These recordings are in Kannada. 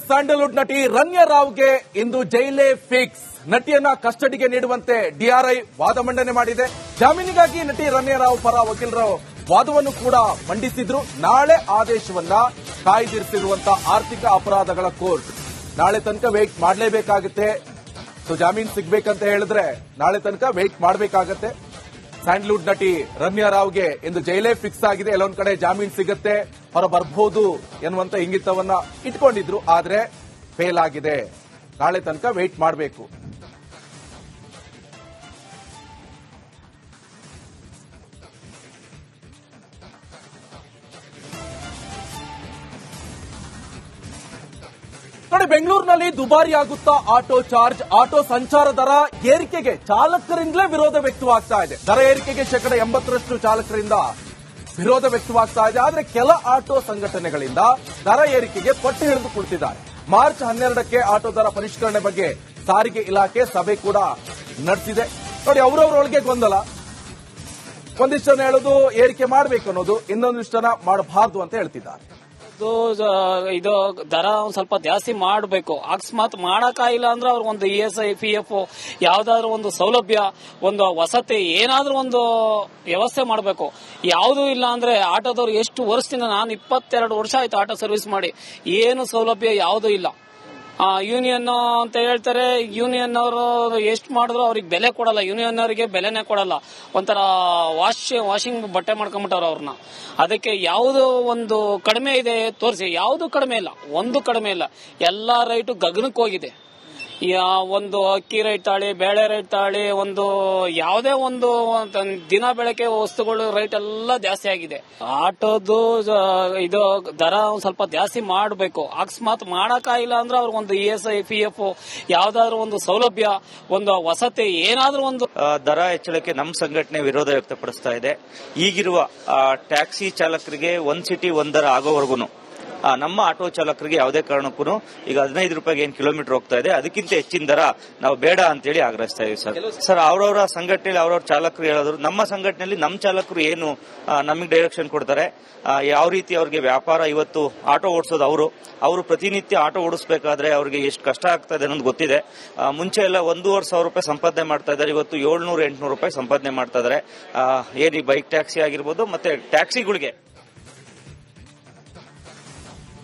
ಸ್ಯಾಂಡಲ್ವುಡ್ ನಟಿ ರಮ್ಯಾ ರಾವ್ಗೆ ಇಂದು ಜೈಲೇ ಫಿಕ್ಸ್. ನಟಿಯನ್ನ ಕಸ್ಟಡಿಗೆ ನೀಡುವಂತೆ ಡಿಆರ್ಐ ವಾದ ಮಂಡನೆ ಮಾಡಿದೆ. ಜಾಮೀನಿಗಾಗಿ ನಟಿ ರಮ್ಯಾ ರಾವ್ ಪರ ವಕೀಲರು ವಾದವನ್ನು ಕೂಡ ಮಂಡಿಸಿದ್ರು. ನಾಳೆ ಆದೇಶವನ್ನ ಕಾಯ್ದಿರಿಸಿರುವಂತಹ ಆರ್ಥಿಕ ಅಪರಾಧಗಳ ಕೋರ್ಟ್ ನಾಳೆ ತನಕ ವೇಟ್ ಮಾಡಲೇಬೇಕಾಗುತ್ತೆ. ಸೊ ಜಾಮೀನು ಸಿಗ್ಬೇಕಂತ ಹೇಳಿದ್ರೆ ನಾಳೆ ತನಕ ವೇಟ್ ಮಾಡಬೇಕಾಗತ್ತೆ. ಸ್ಯಾಂಡಲ್ವುಡ್ ನಟಿ ರಮ್ಯಾ ರಾವ್ಗೆ ಇಂದು ಜೈಲೇ ಫಿಕ್ಸ್ ಆಗಿದೆ. ಎಲ್ಲೊಂದ್ ಕಡೆ ಜಾಮೀನು ಸಿಗುತ್ತೆ, ಹೊರ ಬರ್ಬಹುದು ಎನ್ನುವಂತ ಇಂಗಿತವನ್ನ ಇಟ್ಕೊಂಡಿದ್ರು. ಆದ್ರೆ ಫೇಲ್ ಆಗಿದೆ. ನಾಳೆ ತನಕ ವೇಟ್ ಮಾಡಬೇಕು. ನೋಡಿ, ಬೆಂಗಳೂರಿನಲ್ಲಿ ದುಬಾರಿ ಆಗುತ್ತಾ ಆಟೋ ಚಾರ್ಜ್. ಆಟೋ ಸಂಚಾರ ದರ ಏರಿಕೆಗೆ ಚಾಲಕರಿಂದಲೇ ವಿರೋಧ ವ್ಯಕ್ತವಾಗ್ತಾ ಇದೆ. ದರ ಏರಿಕೆಗೆ 80% ಚಾಲಕರಿಂದ ವಿರೋಧ ವ್ಯಕ್ತವಾಗ್ತಾ ಇದೆ. ಆದ್ರೆ ಕೆಲ ಆಟೋ ಸಂಘಟನೆಗಳಿಂದ ದರ ಏರಿಕೆಗೆ ಪಟ್ಟು ಹಿಡಿದು ಕುಳಿತಿದ್ದಾರೆ. ಮಾರ್ಚ್ 12ಕ್ಕೆ ಆಟೋ ದರ ಪರಿಷ್ಕರಣೆ ಬಗ್ಗೆ ಸಾರಿಗೆ ಇಲಾಖೆ ಸಭೆ ಕೂಡ ನಡೆಸಿದೆ. ನೋಡಿ, ಅವರವರೊಳಗೆ ಗೊಂದಲ. ಒಂದಿಷ್ಟು ಜನ ಹೇಳೋದು ಏರಿಕೆ ಮಾಡಬೇಕು ಅನ್ನೋದು, ಇನ್ನೊಂದಿಷ್ಟು ಜನ ಮಾಡಬಾರ್ದು ಅಂತ ಹೇಳ್ತಿದ್ದಾರೆ. ಇದು ದರ ಒಂದ್ ಸ್ವಲ್ಪ ಜಾಸ್ತಿ ಮಾಡಬೇಕು. ಅಕಸ್ಮಾತ್ ಮಾಡಕ್ಕಾಗಿಲ್ಲ ಅಂದ್ರೆ ಅವ್ರಿಗೊಂದು ESI PF ಯಾವ್ದಾದ್ರು ಒಂದು ಸೌಲಭ್ಯ, ಒಂದು ವಸತಿ, ಏನಾದ್ರೂ ಒಂದು ವ್ಯವಸ್ಥೆ ಮಾಡಬೇಕು. ಯಾವುದೂ ಇಲ್ಲ ಅಂದ್ರೆ ಆಟೋದವ್ರು ಎಷ್ಟು ವರ್ಷದಿಂದ, ನಾನು 22 ವರ್ಷ ಆಯ್ತು ಆಟೋ ಸರ್ವಿಸ್ ಮಾಡಿ, ಏನು ಸೌಲಭ್ಯ ಯಾವುದೂ ಇಲ್ಲ. ಯೂನಿಯನ್ ಅಂತ ಹೇಳ್ತಾರೆ. ಯೂನಿಯನ್ ಅವರು ಎಷ್ಟು ಮಾಡಿದ್ರು ಅವ್ರಿಗೆ ಬೆಲೆ ಕೊಡಲ್ಲ. ಯೂನಿಯನ್ ಅವರಿಗೆ ಬೆಲೆನೇ ಕೊಡಲ್ಲ. ಒಂಥರ ವಾಷಿಂಗ್ ಬಟ್ಟೆ ಮಾಡ್ಕೊಂಡ್ಬಿಟ್ಟವ್ರು ಅವ್ರನ್ನ. ಅದಕ್ಕೆ ಯಾವುದು ಒಂದು ಕಡಿಮೆ ಇದೆ ತೋರಿಸಿ, ಯಾವುದು ಕಡಿಮೆ ಇಲ್ಲ, ಒಂದು ಕಡಿಮೆ ಇಲ್ಲ. ಎಲ್ಲಾ ರೈಟು ಗಗನಕ್ಕೆ ಹೋಗಿದೆ. ಒಂದು ಅಕ್ಕಿ ರೇಟ್ ತಾಳಿ, ಬೇಳೆ ರೇಟ್ ತಾಳಿ, ಒಂದು ಯಾವುದೇ ಒಂದು ದಿನ ಬೆಳಕೆ ವಸ್ತುಗಳು ರೇಟ್ ಎಲ್ಲ ಜಾಸ್ತಿ ಆಗಿದೆ. ಆಟೋದು ಇದು ದರ ಒಂದ್ ಸ್ವಲ್ಪ ಜಾಸ್ತಿ ಮಾಡಬೇಕು. ಅಕಸ್ಮಾತ್ ಮಾಡಕ್ಕಾಗಿಲ್ಲ ಅಂದ್ರೆ ಅವ್ರಿಗೊಂದು ESI PF ಯಾವ್ದಾದ್ರು ಒಂದು ಸೌಲಭ್ಯ, ಒಂದು ವಸತಿ, ಏನಾದ್ರೂ ಒಂದು. ದರ ಹೆಚ್ಚಳಕ್ಕೆ ನಮ್ಮ ಸಂಘಟನೆ ವಿರೋಧ ವ್ಯಕ್ತಪಡಿಸ್ತಾ ಇದೆ. ಈಗಿರುವ ಟ್ಯಾಕ್ಸಿ ಚಾಲಕರಿಗೆ ಒಂದ್ ಸಿಟಿ ಒಂದ್ ದರ ಆಗೋವರೆಗೂ ನಮ್ಮ ಆಟೋ ಚಾಲಕರಿಗೆ ಯಾವುದೇ ಕಾರಣಕ್ಕೂ ಈಗ 15 ರೂಪಾಯಿಗೆ ಏನ್ ಕಿಲೋಮೀಟರ್ ಹೋಗ್ತಾ ಇದೆ, ಅದಕ್ಕಿಂತ ಹೆಚ್ಚಿನ ದರ ನಾವು ಬೇಡ ಅಂತೇಳಿ ಆಗ್ರಹಿಸ್ತಾ ಇದೀವಿ ಸರ್. ಅವ್ರವರ ಸಂಘಟನೆಯಲ್ಲಿ ಅವ್ರವ್ರ ಚಾಲಕರು ಹೇಳಿದ್ರು. ನಮ್ಮ ಸಂಘಟನೆಯಲ್ಲಿ ನಮ್ಮ ಚಾಲಕರು ಏನು ನಮಗೆ ಡೈರೆಕ್ಷನ್ ಕೊಡ್ತಾರೆ, ಯಾವ ರೀತಿ ಅವ್ರಿಗೆ ವ್ಯಾಪಾರ. ಇವತ್ತು ಆಟೋ ಓಡಿಸೋದು ಅವರು ಪ್ರತಿನಿತ್ಯ ಆಟೋ ಓಡಿಸಬೇಕಾದ್ರೆ ಅವ್ರಿಗೆ ಎಷ್ಟು ಕಷ್ಟ ಆಗ್ತಾ ಇದೆ ಅನ್ನೋದು ಗೊತ್ತಿದೆ. ಮುಂಚೆ ಎಲ್ಲ 1,500 ರೂಪಾಯಿ ಸಂಪಾದನೆ ಮಾಡ್ತಾ ಇದ್ದಾರೆ, ಇವತ್ತು 700-800 ರೂಪಾಯಿ ಸಂಪಾದನೆ ಮಾಡ್ತಾ ಇದ್ದಾರೆ. ಏನಿ ಬೈಕ್ ಟ್ಯಾಕ್ಸಿ ಆಗಿರ್ಬೋದು, ಮತ್ತೆ ಟ್ಯಾಕ್ಸಿಗಳಿಗೆ.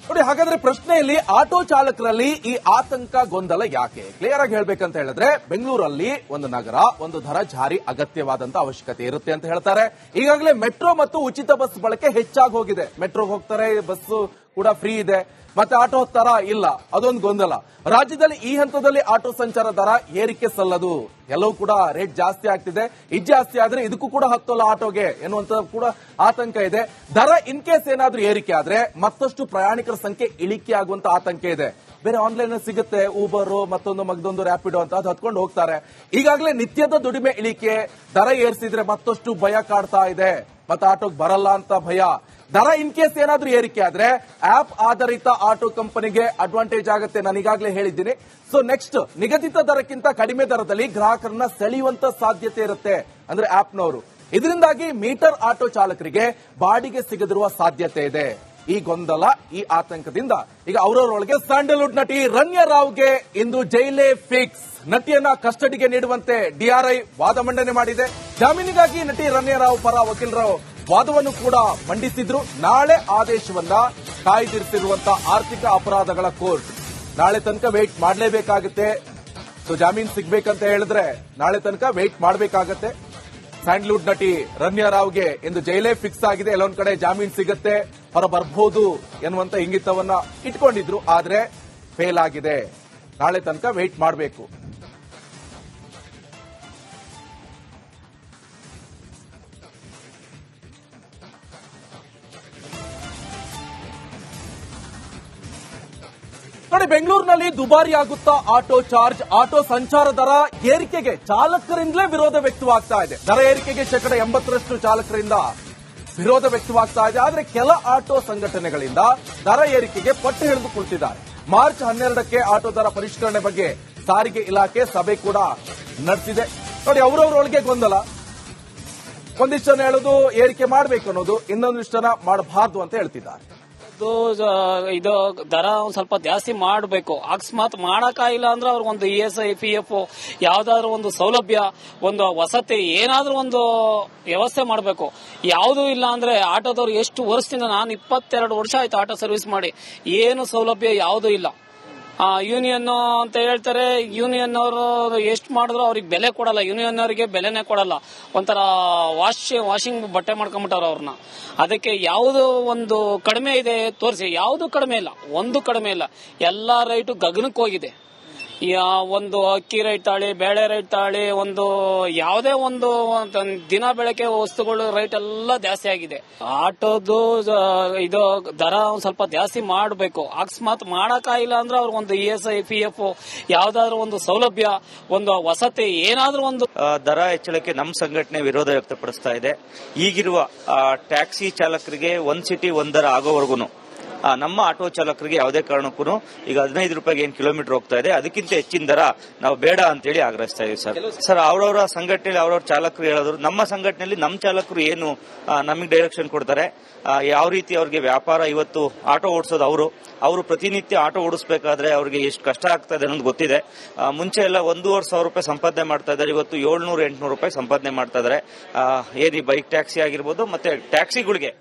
ನೋಡಿ, ಹಾಗಾದ್ರೆ ಪ್ರಶ್ನೆಯಲ್ಲಿ ಆಟೋ ಚಾಲಕರಲ್ಲಿ ಈ ಆತಂಕ, ಗೊಂದಲ ಯಾಕೆ? ಕ್ಲಿಯರ್ ಆಗಿ ಹೇಳ್ಬೇಕಂತ ಹೇಳಿದ್ರೆ, ಬೆಂಗಳೂರಲ್ಲಿ ಒಂದು ನಗರ, ಒಂದು ದರ ಜಾರಿ ಅಗತ್ಯವಾದಂತ ಅವಶ್ಯಕತೆ ಇರುತ್ತೆ ಅಂತ ಹೇಳ್ತಾರೆ. ಈಗಾಗಲೇ ಮೆಟ್ರೋ ಮತ್ತು ಉಚಿತ ಬಸ್ ಬಳಕೆ ಹೆಚ್ಚಾಗಿ ಹೋಗಿದೆ. ಮೆಟ್ರೋಗೆ ಹೋಗ್ತಾರೆ, ಬಸ್ ಕೂಡ ಫ್ರೀ ಇದೆ. ಮತ್ತೆ ಆಟೋ ತರ ಇಲ್ಲ, ಅದೊಂದು ಗೊಂದಲ. ರಾಜ್ಯದಲ್ಲಿ ಈ ಹಂತದಲ್ಲಿ ಆಟೋ ಸಂಚಾರ ದರ ಏರಿಕೆ ಸಲ್ಲದು. ಎಲ್ಲವೂ ಕೂಡ ರೇಟ್ ಜಾಸ್ತಿ ಆಗ್ತಿದೆ. ಇದು ಜಾಸ್ತಿ ಆದ್ರೆ ಇದಕ್ಕೂ ಕೂಡ ಹತ್ತಲ್ಲ ಆಟೋಗೆ ಎನ್ನುವಂತ ಕೂಡ ಆತಂಕ ಇದೆ. ದರ ಇನ್ ಕೇಸ್ ಏನಾದ್ರೂ ಏರಿಕೆ ಆದ್ರೆ ಮತ್ತಷ್ಟು ಪ್ರಯಾಣಿಕರ ಸಂಖ್ಯೆ ಇಳಿಕೆ ಆಗುವಂತ ಆತಂಕ ಇದೆ. ಬೇರೆ ಆನ್ಲೈನ್ ಸಿಗುತ್ತೆ, ಊಬರ್, ಮತ್ತೊಂದು ರ್ಯಾಪಿಡೋ ಅಂತ, ಅದು ಹತ್ಕೊಂಡು ಹೋಗ್ತಾರೆ. ಈಗಾಗಲೇ ನಿತ್ಯದ ದುಡಿಮೆ ಇಳಿಕೆ, ದರ ಏರಿಸಿದ್ರೆ ಮತ್ತಷ್ಟು ಭಯ ಕಾಡ್ತಾ ಇದೆ. ಮತ್ತೆ ಆಟೋಗೆ ಬರಲ್ಲ ಅಂತ ಭಯ. ದರ ಇನ್ ಕೇಸ್ ಏನಾದ್ರೂ ಏರಿಕೆ ಆದ್ರೆ ಆಪ್ ಆಧಾರಿತ ಆಟೋ ಕಂಪನಿಗೆ ಅಡ್ವಾಂಟೇಜ್ ಆಗುತ್ತೆ. ನಾನು ಈಗಾಗಲೇ ಹೇಳಿದ್ದೀನಿ. ಸೊ ನೆಕ್ಸ್ಟ್, ನಿಗದಿತ ದರಕ್ಕಿಂತ ಕಡಿಮೆ ದರದಲ್ಲಿ ಗ್ರಾಹಕರನ್ನ ಸೆಳೆಯುವಂತ ಸಾಧ್ಯತೆ ಇರುತ್ತೆ, ಅಂದ್ರೆ ಆಪ್ನವರು. ಇದರಿಂದಾಗಿ ಮೀಟರ್ ಆಟೋ ಚಾಲಕರಿಗೆ ಬಾಡಿಗೆ ಸಿಗದಿರುವ ಸಾಧ್ಯತೆ ಇದೆ. ಈ ಗೊಂದಲ, ಈ ಆತಂಕದಿಂದ ಈಗ ಅವರವರೊಳಗೆ ಸ್ಯಾಂಡಲ್ವುಡ್ ನಟಿ ರಮ್ಯಾ ರಾವ್ಗೆ ಇಂದು ಜೈಲೇ ಫಿಕ್ಸ್. ನಟಿಯನ್ನ ಕಸ್ಟಡಿಗೆ ನೀಡುವಂತೆ ಡಿಆರ್ಐ ವಾದ ಮಂಡನೆ ಮಾಡಿದೆ. ಜಾಮೀನಿಗಾಗಿ ನಟಿ ರಮ್ಯಾ ರಾವ್ ಪರ ವಕೀಲರು ವಾದವನ್ನು ಕೂಡ ಮಂಡಿಸಿದ್ರು. ನಾಳೆ ಆದೇಶವನ್ನ ಕಾಯ್ದಿರಿಸಿರುವಂತಹ ಆರ್ಥಿಕ ಅಪರಾಧಗಳ ಕೋರ್ಟ್ ನಾಳೆ ತನಕ ವೇಟ್ ಮಾಡಲೇಬೇಕಾಗುತ್ತೆ. ಸೊ ಜಾಮೀನು ಸಿಗ್ಬೇಕಂತ ಹೇಳಿದ್ರೆ ನಾಳೆ ತನಕ ವೇಟ್ ಮಾಡಬೇಕಾಗತ್ತೆ. ಸ್ಯಾಂಡಲ್ವುಡ್ ನಟಿ ರಮ್ಯಾ ರಾವ್ಗೆ ಇಂದು ಜೈಲೇ ಫಿಕ್ಸ್ ಆಗಿದೆ. ಎಲ್ಲೊಂದ್ ಕಡೆ ಜಾಮೀನು ಸಿಗುತ್ತೆ, ಹೊರ ಬರ್ಬಹುದು ಎನ್ನುವಂತ ಇಂಗಿತವನ್ನ ಇಟ್ಕೊಂಡಿದ್ರು. ಆದ್ರೆ ಫೇಲ್ ಆಗಿದೆ. ನಾಳೆ ತನಕ ವೇಟ್ ಮಾಡಬೇಕು. ನೋಡಿ, ಬೆಂಗಳೂರಿನಲ್ಲಿ ದುಬಾರಿ ಆಗುತ್ತಾ ಆಟೋ ಚಾರ್ಜ್. ಆಟೋ ಸಂಚಾರ ದರ ಏರಿಕೆಗೆ ಚಾಲಕರಿಂದಲೇ ವಿರೋಧ ವ್ಯಕ್ತವಾಗ್ತಾ ಇದೆ. ದರ ಏರಿಕೆಗೆ 80% ಚಾಲಕರಿಂದ ವಿರೋಧ ವ್ಯಕ್ತವಾಗ್ತಾ ಇದೆ. ಆದ್ರೆ ಕೆಲ ಆಟೋ ಸಂಘಟನೆಗಳಿಂದ ದರ ಏರಿಕೆಗೆ ಪಟ್ಟು ಹಿಡಿದು ಕುಳಿತಿದ್ದಾರೆ. ಮಾರ್ಚ್ 12ಕ್ಕೆ ಆಟೋ ದರ ಪರಿಷ್ಕರಣೆ ಬಗ್ಗೆ ಸಾರಿಗೆ ಇಲಾಖೆ ಸಭೆ ಕೂಡ ನಡೆಸಿದೆ. ನೋಡಿ, ಅವರವರೊಳಗೆ ಗೊಂದಲ. ಒಂದಿಷ್ಟು ಜನ ಹೇಳೋದು ಏರಿಕೆ ಮಾಡಬೇಕು ಅನ್ನೋದು, ಇನ್ನೊಂದಿಷ್ಟು ಜನ ಮಾಡಬಾರ್ದು ಅಂತ ಹೇಳ್ತಿದ್ದಾರೆ. ಇದು ದರ ಒಂದ್ ಸ್ವಲ್ಪ ಜಾಸ್ತಿ ಮಾಡಬೇಕು. ಅಕಸ್ಮಾತ್ ಮಾಡಕ್ಕಾಗಿಲ್ಲ ಅಂದ್ರೆ ಅವ್ರಿಗೊಂದು ESI PF ಯಾವ್ದಾದ್ರು ಒಂದು ಸೌಲಭ್ಯ, ಒಂದು ವಸತಿ, ಏನಾದ್ರೂ ಒಂದು ವ್ಯವಸ್ಥೆ ಮಾಡಬೇಕು. ಯಾವುದೂ ಇಲ್ಲ ಅಂದ್ರೆ ಆಟೋದವ್ರು ಎಷ್ಟು ವರ್ಷದಿಂದ, ನಾನು 22 ವರ್ಷ ಆಯ್ತು ಆಟೋ ಸರ್ವಿಸ್ ಮಾಡಿ, ಏನು ಸೌಲಭ್ಯ ಯಾವುದೂ ಇಲ್ಲ. ಯೂನಿಯನ್ ಅಂತ ಹೇಳ್ತಾರೆ, ಯೂನಿಯನ್ ಅವರು ಎಷ್ಟು ಮಾಡಿದ್ರು ಅವ್ರಿಗೆ ಬೆಲೆ ಕೊಡಲ್ಲ, ಯೂನಿಯನ್ ಅವರಿಗೆ ಬೆಲೆನೇ ಕೊಡಲ್ಲ. ಒಂಥರ ವಾಷಿಂಗ್ ಬಟ್ಟೆ ಮಾಡ್ಕೊಂಡ್ಬಿಟ್ಟವ್ರು ಅವ್ರನ್ನ. ಅದಕ್ಕೆ ಯಾವುದು ಒಂದು ಕಡಿಮೆ ಇದೆ ತೋರಿಸಿ, ಯಾವುದು ಕಡಿಮೆ ಇಲ್ಲ, ಒಂದು ಕಡಿಮೆ ಇಲ್ಲ. ಎಲ್ಲಾ ರೈಟು ಗಗನಕ್ಕೆ ಹೋಗಿದೆ. ಒಂದು ಅಕ್ಕಿ ರೇಟ್ ತಾಳಿ, ಬೇಳೆ ರೇಟ್ ತಾಳಿ, ಒಂದು ಯಾವುದೇ ಒಂದು ದಿನ ಬೆಳಕೆ ವಸ್ತುಗಳು ರೇಟ್ ಎಲ್ಲ ಜಾಸ್ತಿ ಆಗಿದೆ. ಆಟೋದು ಇದು ದರ ಒಂದ್ ಸ್ವಲ್ಪ ಜಾಸ್ತಿ ಮಾಡಬೇಕು. ಅಕಸ್ಮಾತ್ ಮಾಡಕ್ಕಾಗಿಲ್ಲ ಅಂದ್ರೆ ಅವ್ರಿಗೊಂದು ESI PF ಯಾವ್ದಾದ್ರು ಒಂದು ಸೌಲಭ್ಯ, ಒಂದು ವಸತಿ, ಏನಾದ್ರೂ ಒಂದು. ದರ ಹೆಚ್ಚಳಕ್ಕೆ ನಮ್ಮ ಸಂಘಟನೆ ವಿರೋಧ ವ್ಯಕ್ತಪಡಿಸ್ತಾ ಇದೆ. ಈಗಿರುವ ಟ್ಯಾಕ್ಸಿ ಚಾಲಕರಿಗೆ ಒಂದ್ ಸಿಟಿ ಒಂದರ ಆಗೋವರೆಗೂ ನಮ್ಮ ಆಟೋ ಚಾಲಕರಿಗೆ ಯಾವುದೇ ಕಾರಣಕ್ಕೂ ಈಗ 15 ರೂಪಾಯಿಗೆ ಏನ್ ಕಿಲೋಮೀಟರ್ ಹೋಗ್ತಾ ಇದೆ, ಅದಕ್ಕಿಂತ ಹೆಚ್ಚಿನ ದರ ನಾವು ಬೇಡ ಅಂತೇಳಿ ಆಗ್ರಹಿಸ್ತಾ ಇದೀವಿ ಸರ್. ಅವ್ರವರ ಸಂಘಟನೆಯಲ್ಲಿ ಅವ್ರವ್ರ ಚಾಲಕರು ಹೇಳಿದ್ರು, ನಮ್ಮ ಸಂಘಟನೆಯಲ್ಲಿ ನಮ್ಮ ಚಾಲಕರು ಏನು ನಮಗೆ ಡೈರೆಕ್ಷನ್ ಕೊಡ್ತಾರೆ, ಯಾವ ರೀತಿ ಅವ್ರಿಗೆ ವ್ಯಾಪಾರ. ಇವತ್ತು ಆಟೋ ಓಡಿಸೋದು ಅವರು ಪ್ರತಿನಿತ್ಯ ಆಟೋ ಓಡಿಸಬೇಕಾದ್ರೆ ಅವ್ರಿಗೆ ಎಷ್ಟು ಕಷ್ಟ ಆಗ್ತಾ ಇದೆ ಅನ್ನೋದು ಗೊತ್ತಿದೆ. ಮುಂಚೆ ಎಲ್ಲ 1,500 ರೂಪಾಯಿ ಸಂಪಾದನೆ ಮಾಡ್ತಾ ಇದ್ದಾರೆ, ಇವತ್ತು 700-800 ರೂಪಾಯಿ ಸಂಪಾದನೆ ಮಾಡ್ತಾ ಇದ್ದಾರೆ. ಏನಿ ಬೈಕ್ ಟ್ಯಾಕ್ಸಿ ಆಗಿರ್ಬೋದು, ಮತ್ತೆ ಟ್ಯಾಕ್ಸಿಗಳಿಗೆ.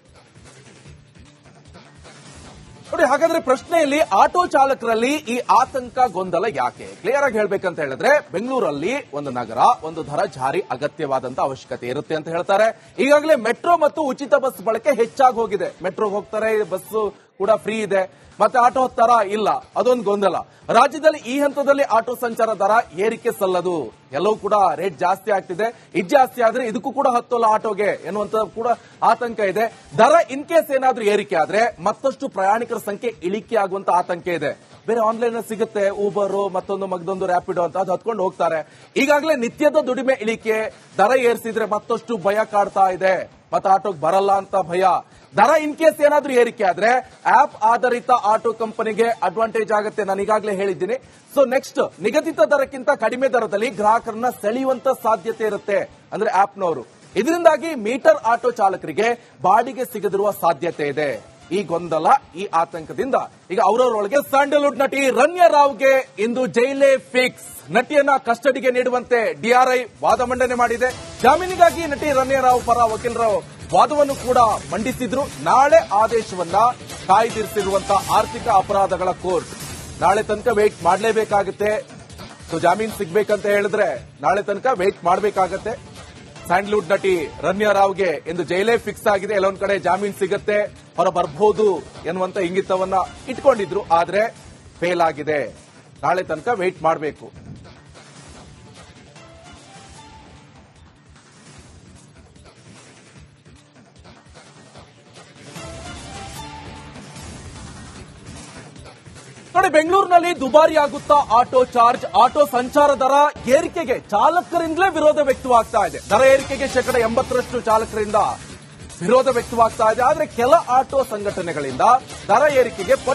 ನೋಡಿ, ಹಾಗಾದ್ರೆ ಪ್ರಶ್ನೆಯಲ್ಲಿ ಆಟೋ ಚಾಲಕರಲ್ಲಿ ಈ ಆತಂಕ ಗೊಂದಲ ಯಾಕೆ? ಕ್ಲಿಯರ್ ಆಗಿ ಹೇಳ್ಬೇಕಂತ ಹೇಳಿದ್ರೆ, ಬೆಂಗಳೂರಲ್ಲಿ ಒಂದು ನಗರ, ಒಂದು ದರ ಜಾರಿ ಅಗತ್ಯವಾದಂತ ಅವಶ್ಯಕತೆ ಇರುತ್ತೆ ಅಂತ ಹೇಳ್ತಾರೆ. ಈಗಾಗಲೇ ಮೆಟ್ರೋ ಮತ್ತು ಉಚಿತ ಬಸ್ ಬಳಕೆ ಹೆಚ್ಚಾಗಿ ಹೋಗಿದೆ. ಮೆಟ್ರೋ ಹೋಗ್ತಾರೆ, ಬಸ್ ಕೂಡ ಫ್ರೀ ಇದೆ, ಮತ್ತೆ ಆಟೋ ತರ ಇಲ್ಲ, ಅದೊಂದು ಗೊಂದಲ. ರಾಜ್ಯದಲ್ಲಿ ಈ ಹಂತದಲ್ಲಿ ಆಟೋ ಸಂಚಾರ ದರ ಏರಿಕೆ ಸಲ್ಲದು, ಎಲ್ಲವೂ ಕೂಡ ರೇಟ್ ಜಾಸ್ತಿ ಆಗ್ತಿದೆ. ಇದು ಜಾಸ್ತಿ ಆದ್ರೆ ಇದಕ್ಕೂ ಕೂಡ ಹತ್ತೋಲ್ಲ ಆಟೋಗೆ ಎನ್ನುವಂತ ಕೂಡ ಆತಂಕ ಇದೆ. ದರ ಇನ್ ಕೇಸ್ ಏನಾದ್ರೂ ಏರಿಕೆ ಆದ್ರೆ ಮತ್ತಷ್ಟು ಪ್ರಯಾಣಿಕರ ಸಂಖ್ಯೆ ಇಳಿಕೆ ಆಗುವಂತ ಆತಂಕ ಇದೆ. ಬೇರೆ ಆನ್ಲೈನ್ ಸಿಗುತ್ತೆ, ಊಬರ್, ಮತ್ತೊಂದು ಮಗದೊಂದು ರ್ಯಾಪಿಡೋ ಅಂತ, ಅದು ಹತ್ಕೊಂಡು ಹೋಗ್ತಾರೆ. ಈಗಾಗಲೇ ನಿತ್ಯದ ದುಡಿಮೆ ಇಳಿಕೆ, ದರ ಏರಿಸಿದ್ರೆ ಮತ್ತಷ್ಟು ಭಯ ಕಾಡ್ತಾ ಇದೆ, ಮತ್ತೆ ಆಟೋಗೆ ಬರಲ್ಲ ಅಂತ ಭಯ. ದರ ಇನ್ ಕೇಸ್ ಏನಾದ್ರೂ ಏರಿಕೆ ಆದ್ರೆ ಆಪ್ ಆಧಾರಿತ ಆಟೋ ಕಂಪನಿಗೆ ಅಡ್ವಾಂಟೇಜ್ ಆಗುತ್ತೆ, ನಾನು ಈಗಾಗಲೇ ಹೇಳಿದ್ದೀನಿ. ಸೊ ನೆಕ್ಸ್ಟ್, ನಿಗದಿತ ದರಕ್ಕಿಂತ ಕಡಿಮೆ ದರದಲ್ಲಿ ಗ್ರಾಹಕರನ್ನ ಸೆಳೆಯುವಂತ ಸಾಧ್ಯತೆ ಇರುತ್ತೆ, ಅಂದ್ರೆ ಆಪ್ನವರು. ಇದರಿಂದಾಗಿ ಮೀಟರ್ ಆಟೋ ಚಾಲಕರಿಗೆ ಬಾಡಿಗೆ ಸಿಗದಿರುವ ಸಾಧ್ಯತೆ ಇದೆ. ಈ ಗೊಂದಲ, ಈ ಆತಂಕದಿಂದ ಈಗ ಅವರವರೊಳಗೆ ಸ್ಯಾಂಡಲ್ವುಡ್ ನಟಿ ರನ್ಯಾ ರಾವ್ಗೆ ಇಂದು ಜೈಲೇ ಫಿಕ್ಸ್. ನಟಿಯನ್ನ ಕಸ್ಟಡಿಗೆ ನೀಡುವಂತೆ DRI ವಾದ ಮಂಡನೆ ಮಾಡಿದೆ. ಜಾಮೀನಿಗಾಗಿ ನಟಿ ರನ್ಯಾ ರಾವ್ ಪರ ವಕೀಲರು ವಾದವನ್ನು ಕೂಡ ಮಂಡಿಸಿದ್ರು. ನಾಳೆ ಆದೇಶವನ್ನ ಕಾಯ್ದಿರಿಸಿರುವಂತಹ ಆರ್ಥಿಕ ಅಪರಾಧಗಳ ಕೋರ್ಟ್ ನಾಳೆ ತನಕ ವೇಟ್ ಮಾಡಲೇಬೇಕಾಗುತ್ತೆ. ಸೊ ಜಾಮೀನು ಸಿಗ್ಬೇಕಂತ ಹೇಳಿದ್ರೆ ನಾಳೆ ತನಕ ವೇಟ್ ಮಾಡಬೇಕಾಗತ್ತೆ. ಸ್ಯಾಂಡಲ್ವುಡ್ ನಟಿ ರನ್ಯಾ ರಾವ್ಗೆ ಇಂದು ಜೈಲೇ ಫಿಕ್ಸ್ ಆಗಿದೆ. ಎಲ್ಲೊಂದ್ ಕಡೆ ಜಾಮೀನು ಸಿಗತ್ತೆ, ಹೊರ ಬರ್ಬಹುದು ಎನ್ನುವಂತ ಇಂಗಿತವನ್ನ ಇಟ್ಕೊಂಡಿದ್ರು, ಆದ್ರೆ ಫೇಲ್ ಆಗಿದೆ. ನಾಳೆ ತನಕ ವೇಟ್ ಮಾಡಬೇಕು. ನೋಡಿ, ಬೆಂಗಳೂರಿನಲ್ಲಿ ದುಬಾರಿ ಆಗುತ್ತಾ ಆಟೋ ಚಾರ್ಜ್, ಆಟೋ ಸಂಚಾರ ದರ ಏರಿಕೆಗೆ ಚಾಲಕರಿಂದಲೇ ವಿರೋಧ ವ್ಯಕ್ತವಾಗ್ತಾ ಇದೆ. ದರ ಏರಿಕೆಗೆ 80% ಚಾಲಕರಿಂದ ವಿರೋಧ ವ್ಯಕ್ತವಾಗ್ತಾ ಇದೆ. ಆದ್ರೆ ಕೆಲ ಆಟೋ ಸಂಘಟನೆಗಳಿಂದ ದರ ಏರಿಕೆಗೆ